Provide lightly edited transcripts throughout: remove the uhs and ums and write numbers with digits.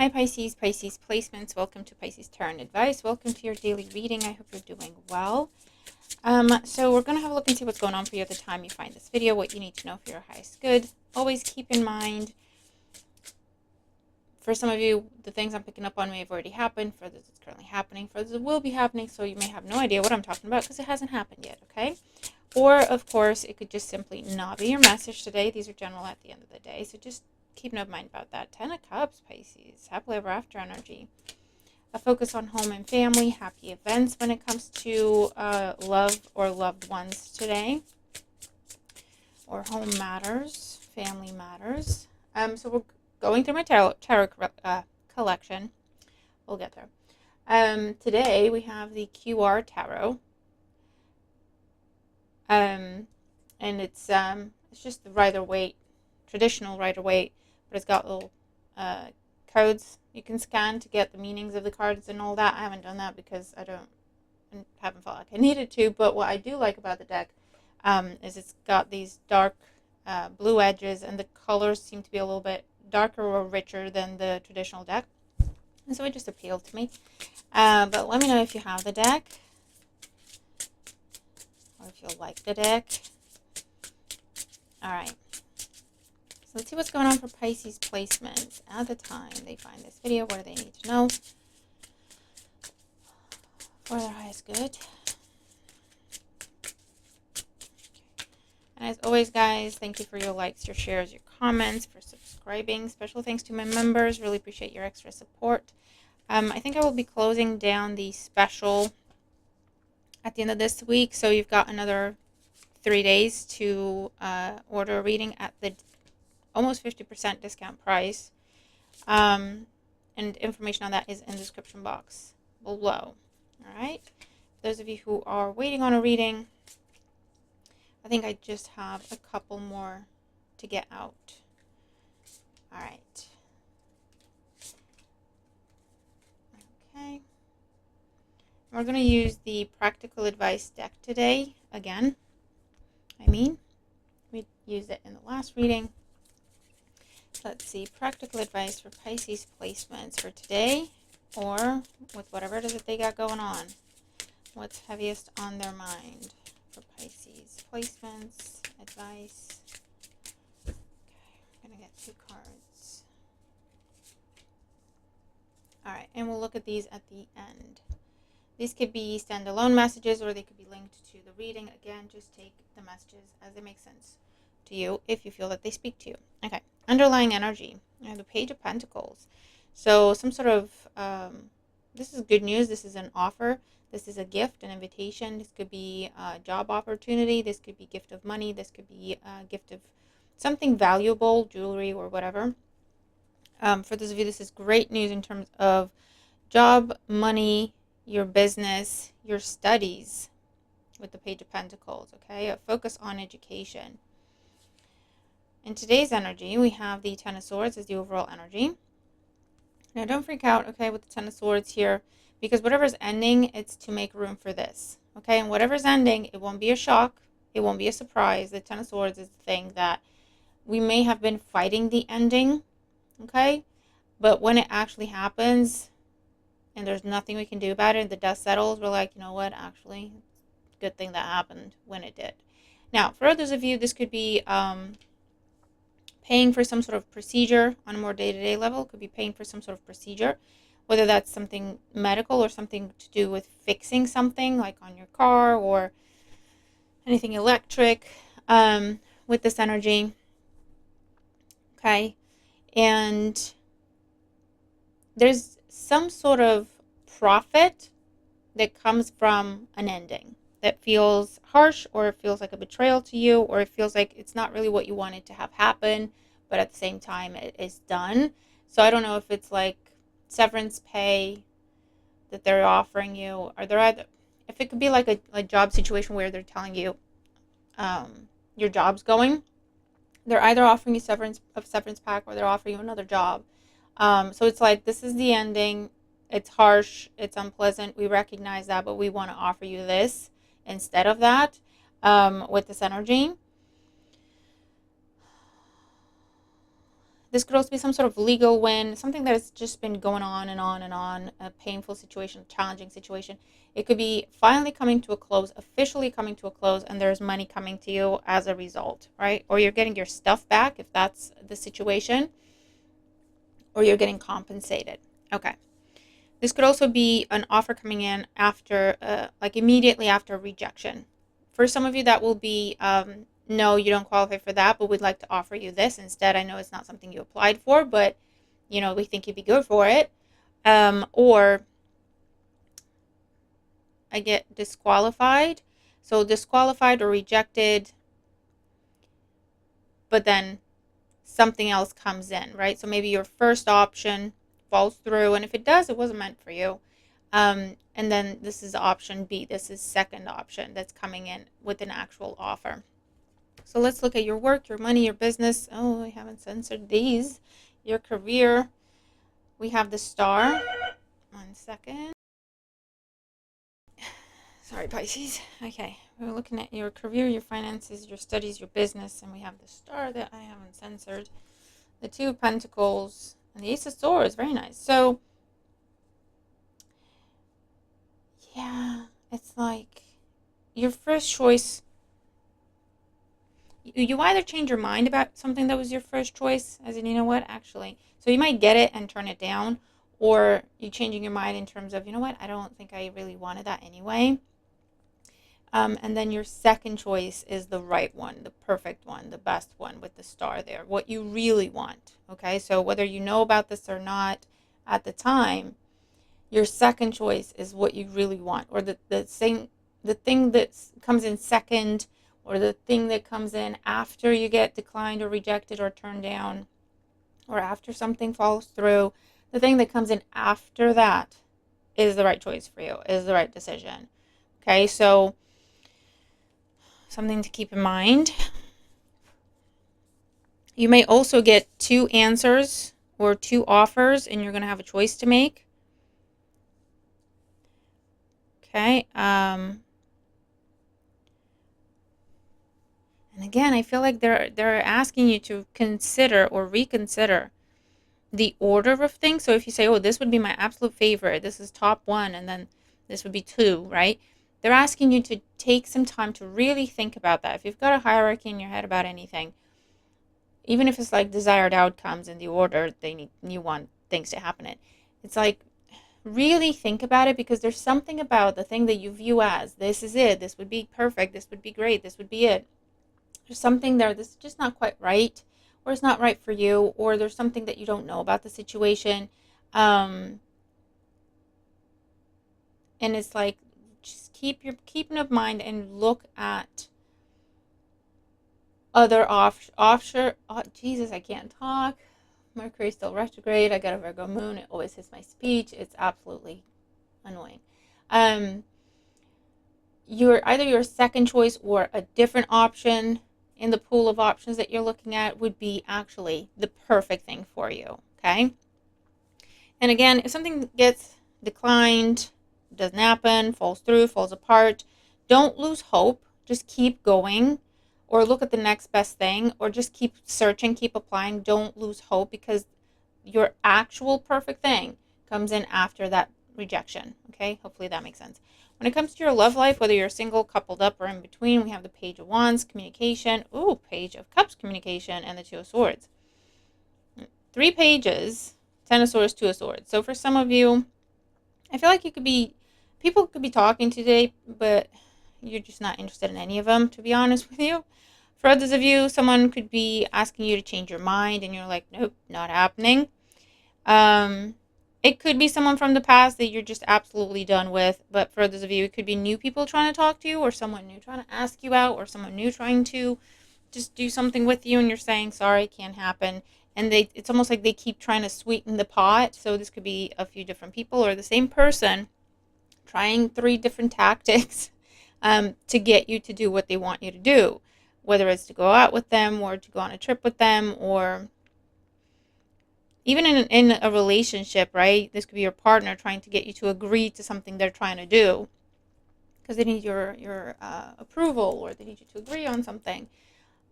Hi Pisces, Pisces placements. Welcome to Pisces Tarot Advice. Welcome to your daily reading. I hope you're doing well. So we're going to have a look and see what's going on for you at the time you find this video, what you need to know for your highest good. Always keep in mind, for some of you, the things I'm picking up on may have already happened. For others, it's currently happening. For others, it will be happening, so you may have no idea what I'm talking about because it hasn't happened yet, okay? Or, of course, it could just simply not be your message today. These are general at the end of the day, so just keep no mind about that. 10 of Cups, Pisces, happily ever after energy. A focus on home and family, happy events when it comes to love or loved ones today. Or home matters, family matters. So we're going through my tarot collection. We'll get there. Today we have the QR Tarot. And it's just the Rider-Waite, traditional Rider-Waite, but it's got little codes you can scan to get the meanings of the cards and all that. I haven't done that because I haven't felt like I needed to, but what I do like about the deck is it's got these dark blue edges, and the colors seem to be a little bit darker or richer than the traditional deck, and so it just appealed to me. But let me know if you have the deck, or if you like the deck. Alright, so let's see what's going on for Pisces placements at the time they find this video. What do they need to know for their highest good? And as always, guys, thank you for your likes, your shares, your comments, for subscribing. Special thanks to my members. Really appreciate your extra support. I think I will be closing down the special at the end of this week, so you've got another 3 days to order a reading at the almost 50% discount price. And information on that is in the description box below. All right. Those of you who are waiting on a reading, I think I just have a couple more to get out. All right. Okay. We're going to use the practical advice deck today again. We used it in the last reading. Let's see, practical advice for Pisces placements for today, or with whatever it is that they got going on. What's heaviest on their mind for Pisces placements, advice? Okay, I'm going to get 2 cards. Alright, and we'll look at these at the end. These could be standalone messages, or they could be linked to the reading. Again, just take the messages as they make sense to you if you feel that they speak to you. Okay, underlying energy. The Page of Pentacles. So some sort of, this is good news. This is an offer. This is a gift, an invitation. This could be a job opportunity. This could be a gift of money. This could be a gift of something valuable, jewelry or whatever. For those of you, this is great news in terms of job, money, your business, your studies with the Page of Pentacles, okay? A focus on education. In today's energy, we have the Ten of Swords as the overall energy. Now, don't freak out, okay, with the Ten of Swords here, because whatever's ending, it's to make room for this, okay? And whatever's ending, it won't be a shock. It won't be a surprise. The Ten of Swords is the thing that we may have been fighting the ending, okay? But when it actually happens, and there's nothing we can do about it, the dust settles, we're like, you know what, actually, good thing that happened when it did. Now, for others of you, this could be paying for some sort of procedure on a more day-to-day level. It could be paying for some sort of procedure, whether that's something medical or something to do with fixing something, like on your car or anything electric, with this energy. Okay, and there's some sort of profit that comes from an ending that feels harsh, or it feels like a betrayal to you, or it feels like it's not really what you wanted to have happen, but at the same time it is done. So I don't know if it's like severance pay that they're offering you, or they're either, if it could be like a job situation where they're telling you your job's going, they're either offering you severance pack, or they're offering you another job. So it's like, this is the ending. It's harsh. It's unpleasant. We recognize that, but we want to offer you this instead of that, with this energy. This could also be some sort of legal win, something that's just been going on and on and on, a painful situation, challenging situation. It could be finally coming to a close, officially coming to a close, and there's money coming to you as a result, right? Or you're getting your stuff back if that's the situation, or you're getting compensated. Okay. This could also be an offer coming in after, like immediately after rejection. For some of you, that will be, no, you don't qualify for that, but we'd like to offer you this instead. I know it's not something you applied for, but, we think you'd be good for it. Or I get disqualified. So disqualified or rejected, but then something else comes in, right? So maybe your first option falls through, and if it does, it wasn't meant for you. And then this is option B. This is second option that's coming in with an actual offer. So let's look at your work, your money, your business. Oh, I haven't censored these. Your career. We have the star. 1 second. Sorry, Pisces. Okay, we're looking at your career, your finances, your studies, your business, and we have the star that I haven't censored. The 2 of Pentacles and the Ace of Swords. Very nice. So, yeah, it's like your first choice. You either change your mind about something that was your first choice, as in, you know what, actually. So you might get it and turn it down, or you changing your mind in terms of, you know what, I don't think I really wanted that anyway. And then your second choice is the right one, the perfect one, the best one with the star there, what you really want. Okay, so whether you know about this or not at the time, your second choice is what you really want, or the thing that comes in second, or the thing that comes in after you get declined or rejected or turned down, or after something falls through. The thing that comes in after that is the right choice for you, is the right decision. Okay, so something to keep in mind. You may also get 2 answers or 2 offers, and you're going to have a choice to make. Okay. And again, I feel like they're asking you to consider or reconsider the order of things. So if you say, oh, this would be my absolute favorite, this is top 1, and then this would be 2, right? They're asking you to take some time to really think about that. If you've got a hierarchy in your head about anything, even if it's like desired outcomes in the order you want things to happen in, it's like, really think about it, because there's something about the thing that you view as, this is it, this would be perfect, this would be great, this would be it. There's something there that's just not quite right, or it's not right for you, or there's something that you don't know about the situation. And it's like, just keep in mind and look at other offshore. Oh, Jesus, I can't talk. Mercury's still retrograde. I got a Virgo moon. It always hits my speech. It's absolutely annoying. Your second choice or a different option in the pool of options that you're looking at would be actually the perfect thing for you. Okay. And again, if something gets declined, doesn't happen, falls through, falls apart, don't lose hope. Just keep going, or look at the next best thing, or just keep searching, keep applying. Don't lose hope, because your actual perfect thing comes in after that rejection. Okay, hopefully that makes sense. When it comes to your love life, whether you're single, coupled up, or in between, we have the Page of Wands, communication, Page of Cups, communication, and the 2 of Swords. 3 pages, 10 of Swords, 2 of Swords. So for some of you, I feel like people could be talking today, but you're just not interested in any of them, to be honest with you. For others of you, someone could be asking you to change your mind, and you're like, nope, not happening. It could be someone from the past that you're just absolutely done with, but for others of you, it could be new people trying to talk to you, or someone new trying to ask you out, or someone new trying to just do something with you, and you're saying, sorry, can't happen. And it's almost like they keep trying to sweeten the pot. So this could be a few different people, or the same person trying 3 different tactics to get you to do what they want you to do, whether it's to go out with them, or to go on a trip with them, or even in a relationship, right? This could be your partner trying to get you to agree to something they're trying to do, because they need your approval, or they need you to agree on something.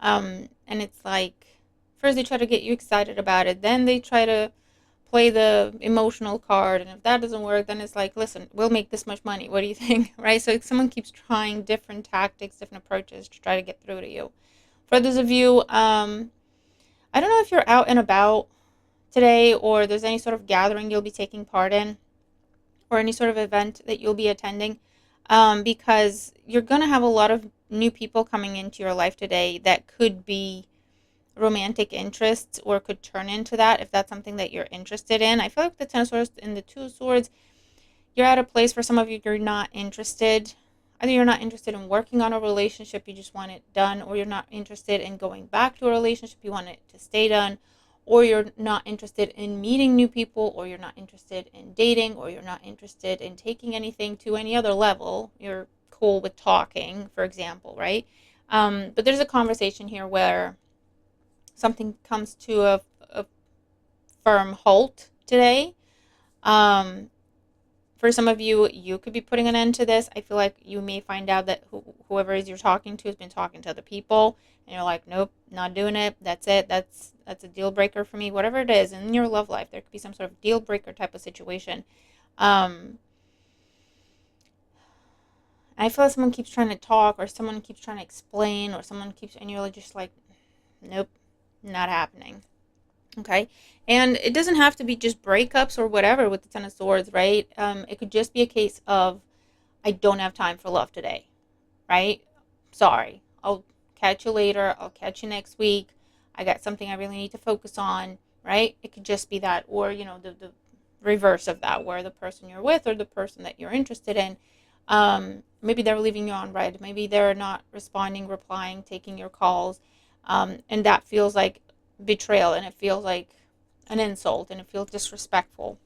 And it's like, First, they try to get you excited about it. Then they try to play the emotional card. And if that doesn't work, then it's like, listen, we'll make this much money. What do you think? Right? So someone keeps trying different tactics, different approaches to try to get through to you. For those of you, I don't know if you're out and about today or there's any sort of gathering you'll be taking part in or any sort of event that you'll be attending, because you're going to have a lot of new people coming into your life today that could be romantic interests or could turn into that if that's something that you're interested in. I feel like the Ten of Swords and the Two of Swords, you're at a place for some of you you're not interested. Either you're not interested in working on a relationship, you just want it done, or you're not interested in going back to a relationship, you want it to stay done, or you're not interested in meeting new people, or you're not interested in dating, or you're not interested in taking anything to any other level. You're cool with talking, for example, right? But there's a conversation here where something comes to a firm halt today. Um, for some of you, you could be putting an end to this. I feel like you may find out that whoever it is you're talking to has been talking to other people, and you're like, nope, not doing it. That's it. That's a deal breaker for me. Whatever it is in your love life, there could be some sort of deal breaker type of situation. I feel like someone keeps trying to talk, or someone keeps trying to explain, or someone keeps, and you're just like, nope, not happening. Okay. And it doesn't have to be just breakups or whatever with the Ten of Swords, right? It could just be a case of, I don't have time for love today, right? Sorry. I'll catch you later. I'll catch you next week. I got something I really need to focus on, right? It could just be that. Or, the reverse of that, where the person you're with or the person that you're interested in, maybe they're leaving you on red. Maybe they're not responding, replying, taking your calls. And that feels like betrayal, and it feels like an insult, and it feels disrespectful,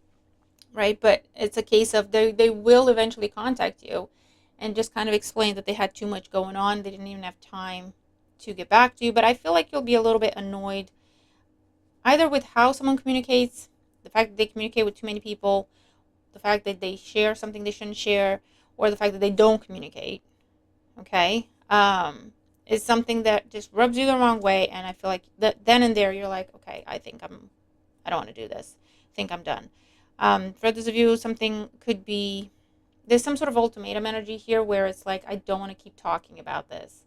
right? But it's a case of they will eventually contact you and just kind of explain that they had too much going on. They didn't even have time to get back to you. But I feel like you'll be a little bit annoyed either with how someone communicates, the fact that they communicate with too many people, the fact that they share something they shouldn't share, or the fact that they don't communicate. Okay? Is something that just rubs you the wrong way, and I feel like that then and there you're like, okay, I don't want to do this. I think I'm done. For those of you, something could be, there's some sort of ultimatum energy here where it's like, I don't want to keep talking about this.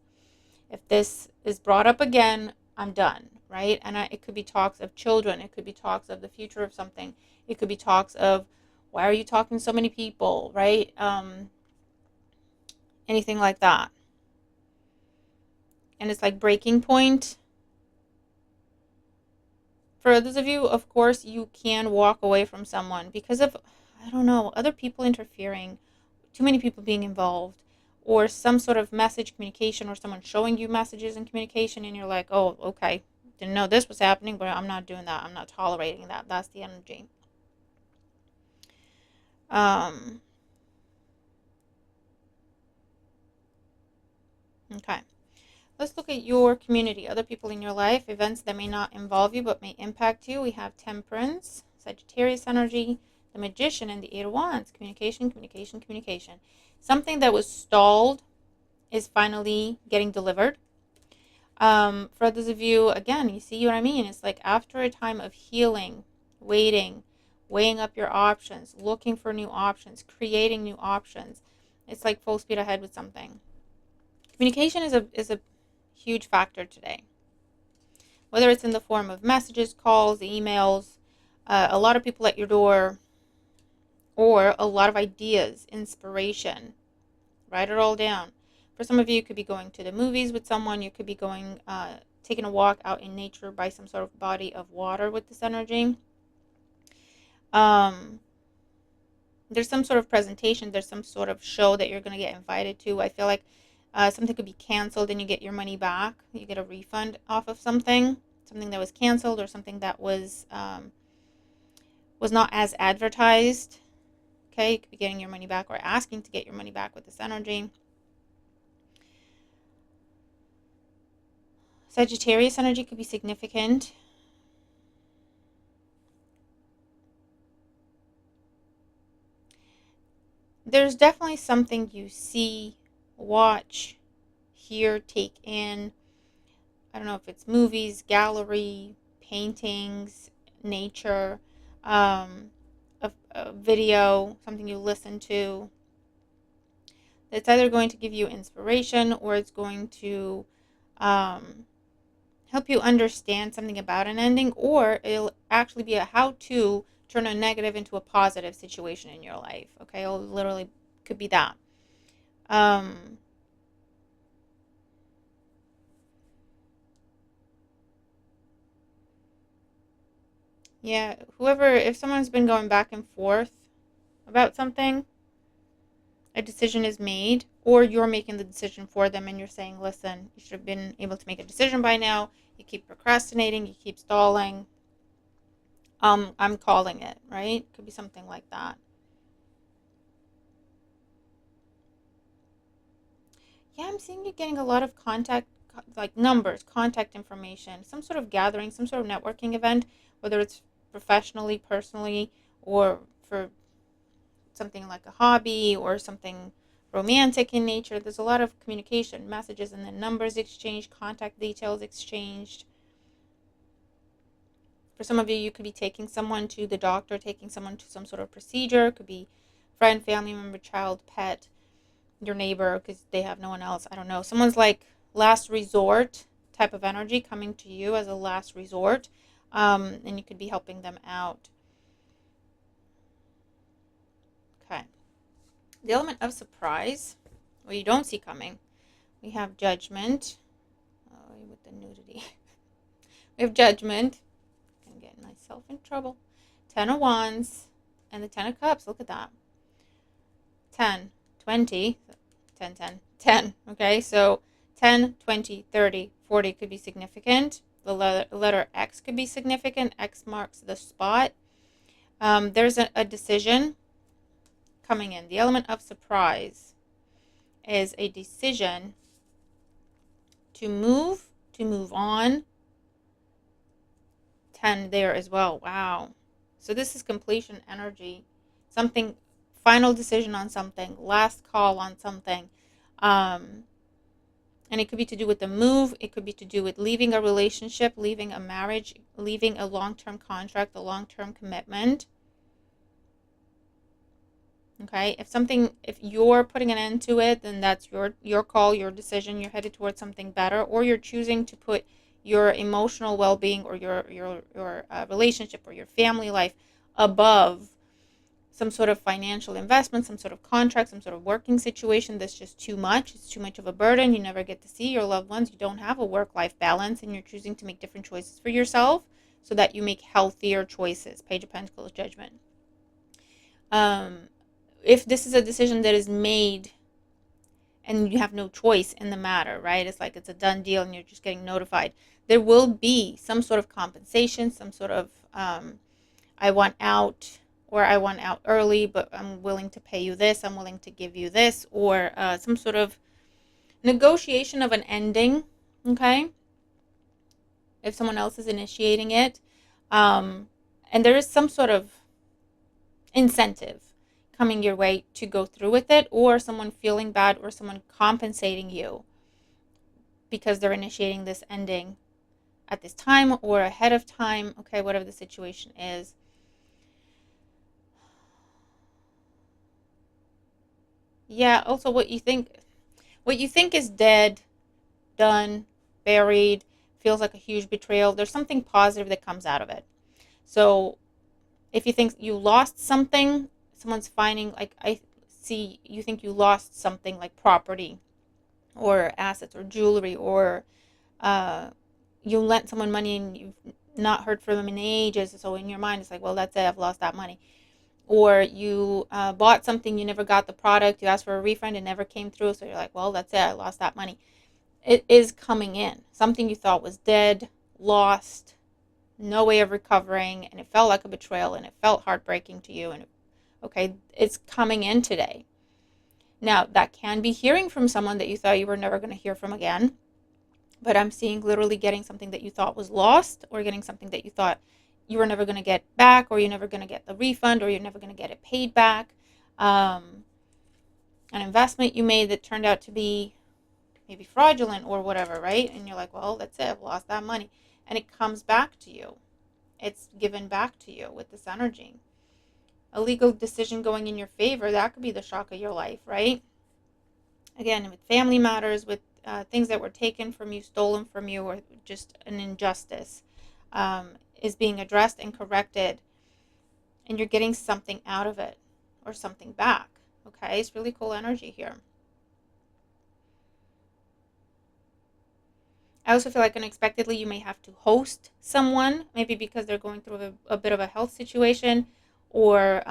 If this is brought up again, I'm done, right? And it could be talks of children. It could be talks of the future of something. It could be talks of, why are you talking to so many people, right? Anything like that. And it's like breaking point. For those of you, of course, you can walk away from someone because of, I don't know, other people interfering, too many people being involved, or some sort of message communication, or someone showing you messages and communication, and you're like, oh, okay, didn't know this was happening, but I'm not doing that. I'm not tolerating that. That's the energy. Okay. Let's look at your community, other people in your life, events that may not involve you but may impact you. We have Temperance, Sagittarius energy, the Magician, and the Eight of Wands. Communication, communication, communication. Something that was stalled is finally getting delivered. For those of you, again, you see what I mean? It's like after a time of healing, waiting, weighing up your options, looking for new options, creating new options. It's like full speed ahead with something. Communication is a huge factor today. Whether it's in the form of messages, calls, emails, a lot of people at your door, or a lot of ideas, inspiration. Write it all down. For some of you, you could be going to the movies with someone. You could be going, taking a walk out in nature by some sort of body of water with this energy. There's some sort of presentation. There's some sort of show that you're going to get invited to. I feel like something could be canceled and you get your money back. You get a refund off of something that was canceled, or something that was not as advertised. Okay, you could be getting your money back or asking to get your money back with this energy. Sagittarius energy could be significant. There's definitely something you see, watch, hear, take in, I don't know if it's movies, gallery, paintings, nature, a video, something you listen to. It's either going to give you inspiration or it's going to um, help you understand something about an ending, or it'll actually be a how to turn a negative into a positive situation in your life. Okay, it literally could be that. Um, yeah, if someone's been going back and forth about something, a decision is made, or you're making the decision for them and you're saying, listen, you should have been able to make a decision by now. You keep procrastinating, you keep stalling. I'm calling it, right? Could be something like that. Yeah, I'm seeing you getting a lot of contact, like numbers, contact information, some sort of gathering, some sort of networking event, whether it's professionally, personally, or for something like a hobby or something romantic in nature. There's a lot of communication, messages, and then numbers exchanged, contact details exchanged. For some of you, you could be taking someone to the doctor, taking someone to some sort of procedure. It could be friend, family member, child, pet, your neighbor, because they have no one else. I don't know. Someone's like last resort type of energy coming to you as a last resort, and you could be helping them out. Okay. The element of surprise, what you don't see coming, we have judgment. Oh, with the nudity. We have judgment. I'm getting myself in trouble. 10 of Wands and the 10 of Cups. Look at that. 10, 20, 10, 10, 10. Okay, so 10, 20, 30, 40 could be significant. The letter X could be significant. X marks the spot. There's a decision coming in. The element of surprise is a decision to move on. 10 there as well. Wow. So this is completion energy. Something, final decision on something, last call on something. And it could be to do with the move. It could be to do with leaving a relationship, leaving a marriage, leaving a long-term contract, a long-term commitment. Okay, if you're putting an end to it, then that's your call, your decision. You're headed towards something better, or you're choosing to put your emotional well-being or your relationship or your family life above some sort of financial investment, some sort of contract, some sort of working situation that's just too much. It's too much of a burden. You never get to see your loved ones. You don't have a work-life balance, and you're choosing to make different choices for yourself so that you make healthier choices. Page of Pentacles, Judgment. If this is a decision that is made and you have no choice in the matter, right? It's like it's a done deal and you're just getting notified. There will be some sort of compensation, some sort of I want out, or I want out early, but I'm willing to pay you this, I'm willing to give you this, or some sort of negotiation of an ending, okay? If someone else is initiating it. And there is some sort of incentive coming your way to go through with it, or someone feeling bad, or someone compensating you because they're initiating this ending at this time or ahead of time, okay, whatever the situation is. Yeah, also what you think is dead, done, buried, feels like a huge betrayal, there's something positive that comes out of it. So if you think you lost something, someone's finding, like, I see you think you lost something like property or assets or jewelry, or you lent someone money and you've not heard from them in ages, so in your mind it's like, well, that's it, I've lost that money. Or you bought something, you never got the product, you asked for a refund, it never came through, so you're like, well, that's it, I lost that money. It is coming in. Something you thought was dead, lost, no way of recovering, and it felt like a betrayal, and it felt heartbreaking to you, and okay, it's coming in today. Now, that can be hearing from someone that you thought you were never going to hear from again, but I'm seeing literally getting something that you thought was lost, or getting something that you thought you were never going to get back, or you're never going to get the refund, or you're never going to get it paid back. An investment you made that turned out to be maybe fraudulent or whatever, right? And you're like, well, that's it. I've lost that money. And it comes back to you. It's given back to you with this energy. A legal decision going in your favor, that could be the shock of your life, right? Again, with family matters, with things that were taken from you, stolen from you, or just an injustice is being addressed and corrected, and you're getting something out of it or something back. Okay, it's really cool energy here. I also feel like unexpectedly you may have to host someone, maybe because they're going through a bit of a health situation, or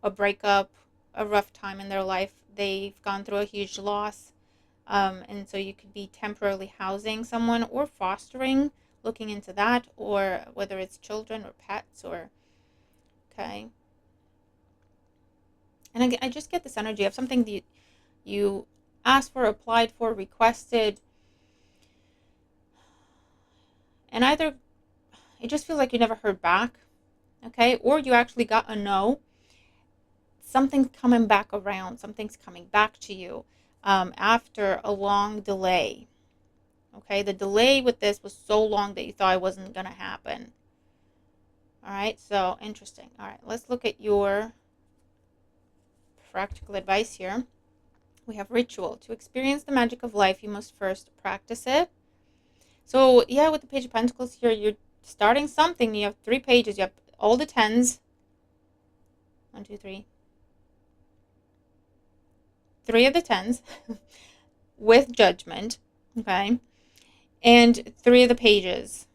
a breakup, a rough time in their life. They've gone through a huge loss. And so you could be temporarily housing someone or fostering, looking into that, or whether it's children or pets or, okay. And I just get this energy of something that you asked for, applied for, requested, and either it just feels like you never heard back, okay, or you actually got a no. Something's coming back around, something's coming back to you after a long delay. Okay, the delay with this was so long that you thought it wasn't going to happen. All right, so interesting. All right, let's look at your practical advice here. We have ritual. To experience the magic of life, you must first practice it. So, yeah, with the Page of Pentacles here, you're starting something. You have 3 pages. You have all the 10s. 1, 2, 3. 3 of the 10s with judgment. Okay. And 3 of the pages.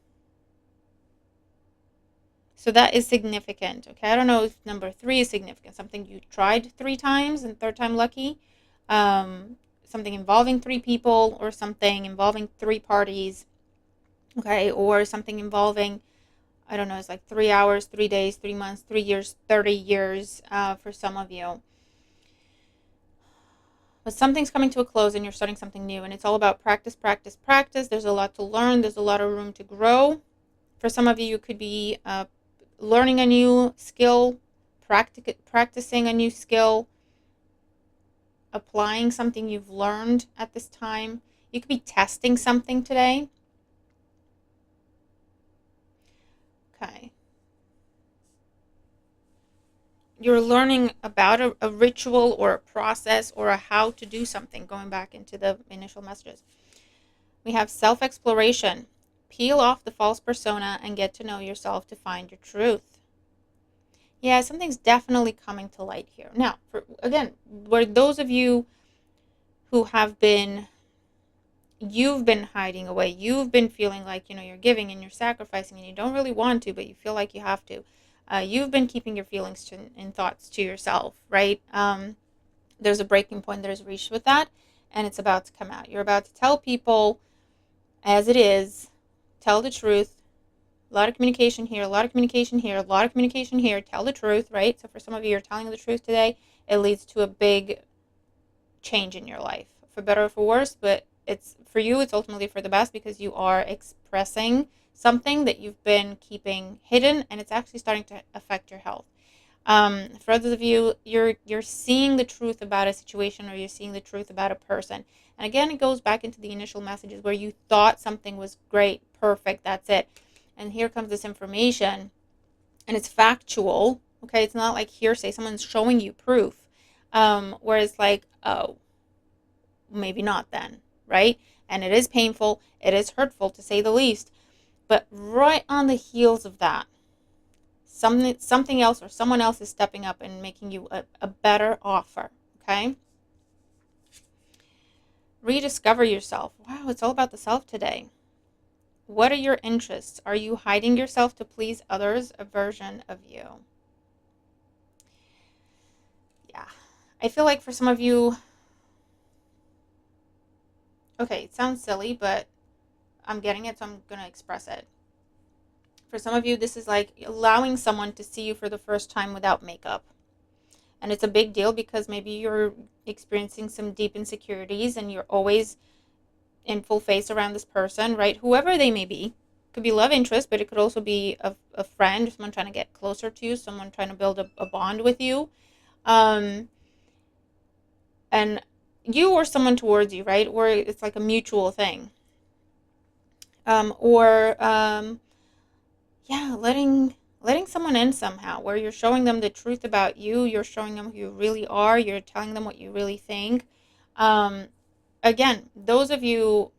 So that is significant. Okay. I don't know if number 3 is significant. Something you tried 3 times and third time lucky. Something involving 3 people, or something involving 3 parties. Okay. Or something involving, I don't know, it's like 3 hours, 3 days, 3 months, 3 years, 30 years for some of you. But something's coming to a close and you're starting something new. And it's all about practice, practice, practice. There's a lot to learn. There's a lot of room to grow. For some of you, you could be learning a new skill, practicing a new skill, applying something you've learned at this time. You could be testing something today. Okay. You're learning about a ritual or a process or a how to do something, going back into the initial messages. We have self-exploration. Peel off the false persona and get to know yourself to find your truth. Yeah, something's definitely coming to light here. Now, again, where those of you who you've been hiding away, you've been feeling like, you're giving and you're sacrificing and you don't really want to, but you feel like you have to. You've been keeping your feelings and thoughts to yourself, right? There's a breaking point that is reached with that, and it's about to come out. You're about to tell people as it is, tell the truth. A lot of communication here, a lot of communication here, a lot of communication here. Tell the truth, right? So for some of you, you're telling the truth today. It leads to a big change in your life, for better or for worse, but it's for you, it's ultimately for the best, because you are expressing something that you've been keeping hidden, and it's actually starting to affect your health. For others of you, you're seeing the truth about a situation, or you're seeing the truth about a person. And again, it goes back into the initial messages where you thought something was great, perfect, that's it. And here comes this information, and it's factual. Okay, it's not like hearsay. Someone's showing you proof. Where it's like, oh, maybe not then, right? And it is painful. It is hurtful, to say the least. But right on the heels of that, something else or someone else is stepping up and making you a better offer, okay? Rediscover yourself. Wow, it's all about the self today. What are your interests? Are you hiding yourself to please others? A version of you. Yeah. I feel like for some of you, okay, it sounds silly, but I'm getting it, so I'm going to express it. For some of you, this is like allowing someone to see you for the first time without makeup. And it's a big deal because maybe you're experiencing some deep insecurities and you're always in full face around this person, right? Whoever they may be. It could be love interest, but it could also be a friend, someone trying to get closer to you, someone trying to build a bond with you. And you or someone towards you, right? Or it's like a mutual thing. Or yeah, letting someone in somehow, where you're showing them the truth about you, you're showing them who you really are, you're telling them what you really think. Um, Again, those of you,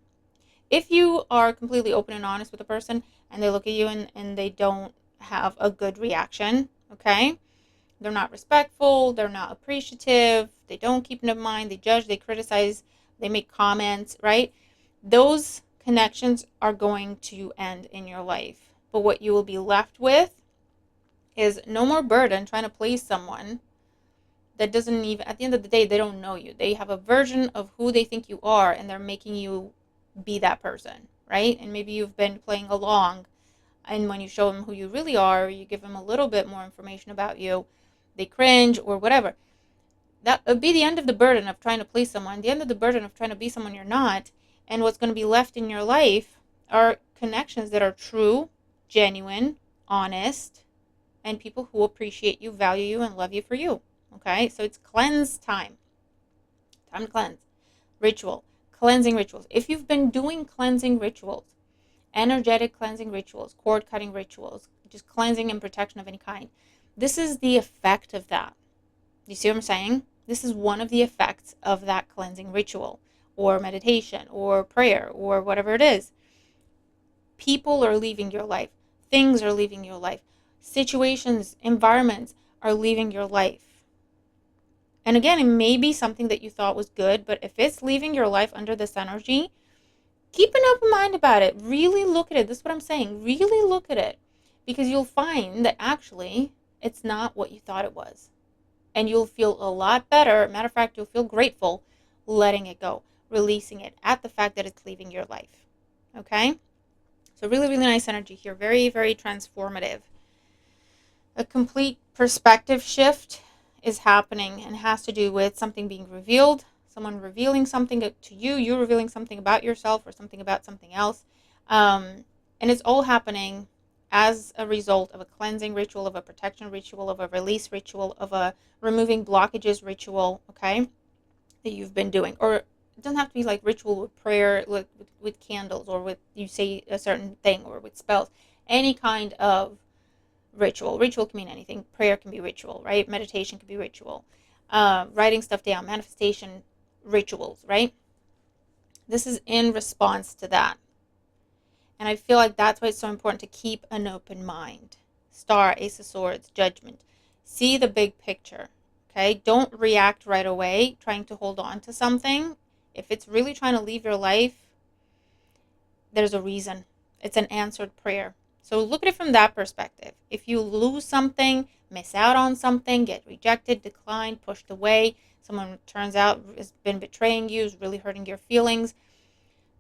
if you are completely open and honest with a person and they look at you and they don't have a good reaction, okay? They're not respectful, they're not appreciative, they don't keep in mind, they judge, they criticize, they make comments, right? Those connections are going to end in your life. But what you will be left with is no more burden trying to please someone that doesn't even, at the end of the day, they don't know you. They have a version of who they think you are, and they're making you be that person, right? And maybe you've been playing along, and when you show them who you really are, you give them a little bit more information about you, they cringe or whatever. That would be the end of the burden of trying to please someone, the end of the burden of trying to be someone you're not. And what's going to be left in your life are connections that are true, genuine, honest, and people who appreciate you, value you, and love you for you. Okay, so it's cleanse time. Time to cleanse. Ritual. Cleansing rituals. If you've been doing cleansing rituals, energetic cleansing rituals, cord cutting rituals, just cleansing and protection of any kind, this is the effect of that. You see what I'm saying? This is one of the effects of that cleansing ritual or meditation or prayer or whatever it is. People are leaving your life. Things are leaving your life. Situations, environments are leaving your life. And again, it may be something that you thought was good, but if it's leaving your life under this energy, keep an open mind about it. Really look at it. This is what I'm saying. Really look at it. Because you'll find that actually it's not what you thought it was. And you'll feel a lot better. Matter of fact, you'll feel grateful letting it go, releasing it at the fact that it's leaving your life. Okay? So really, really nice energy here. Very, very transformative. A complete perspective shift is happening and has to do with something being revealed, someone revealing something to you, you revealing something about yourself or something about something else. And it's all happening as a result of a cleansing ritual, of a protection ritual, of a release ritual, of a removing blockages ritual, okay, that you've been doing. Or it doesn't have to be like ritual with prayer, with candles, or with you say a certain thing, or with spells. Any kind of ritual. Ritual can mean anything. Prayer can be ritual, right? Meditation can be ritual. Writing stuff down, manifestation rituals, right? This is in response to that. And I feel like that's why it's so important to keep an open mind. Star, Ace of Swords, Judgment. See the big picture, okay? Don't react right away trying to hold on to something. If it's really trying to leave your life, there's a reason. It's an answered prayer. So look at it from that perspective. If you lose something, miss out on something, get rejected, declined, pushed away, someone turns out has been betraying you, is really hurting your feelings,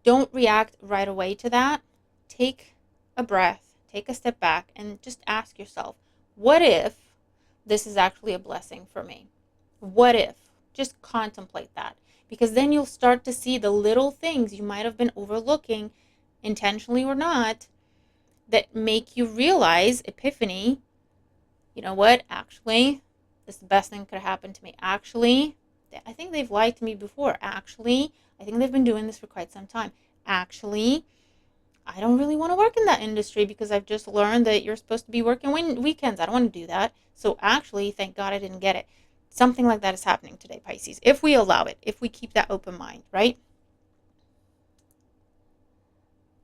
don't react right away to that. Take a breath, take a step back, and just ask yourself, what if this is actually a blessing for me? What if? Just contemplate that. Because then you'll start to see the little things you might have been overlooking, intentionally or not, that make you realize, epiphany, you know what, actually, this is the best thing that could happen to me. Actually, I think they've lied to me before. Actually, I think they've been doing this for quite some time. Actually, I don't really want to work in that industry because I've just learned that you're supposed to be working weekends. I don't want to do that. So actually, thank God I didn't get it. Something like that is happening today, Pisces, if we allow it, if we keep that open mind, right?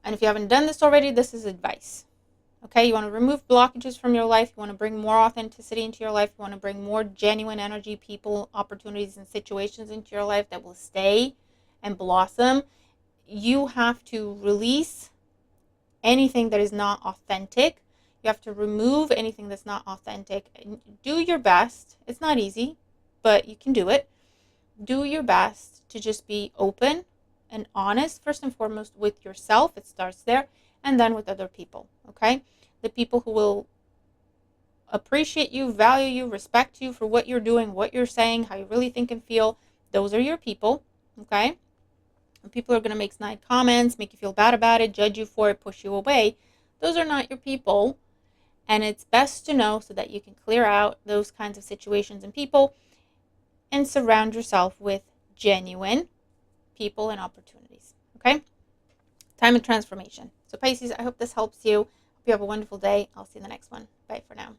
And if you haven't done this already, this is advice. Okay, you want to remove blockages from your life. You want to bring more authenticity into your life. You want to bring more genuine energy, people, opportunities, and situations into your life that will stay and blossom. You have to release anything that is not authentic. You have to remove anything that's not authentic. Do your best. It's not easy, but you can do it. Do your best to just be open and honest, first and foremost, with yourself. It starts there. And then with other people, okay? The people who will appreciate you, value you, respect you for what you're doing, what you're saying, how you really think and feel. Those are your people, okay? And people are going to make snide comments, make you feel bad about it, judge you for it, push you away. Those are not your people. And it's best to know so that you can clear out those kinds of situations and people and surround yourself with genuine people and opportunities. Okay? Time of transformation. So Pisces, I hope this helps you. Hope you have a wonderful day. I'll see you in the next one. Bye for now.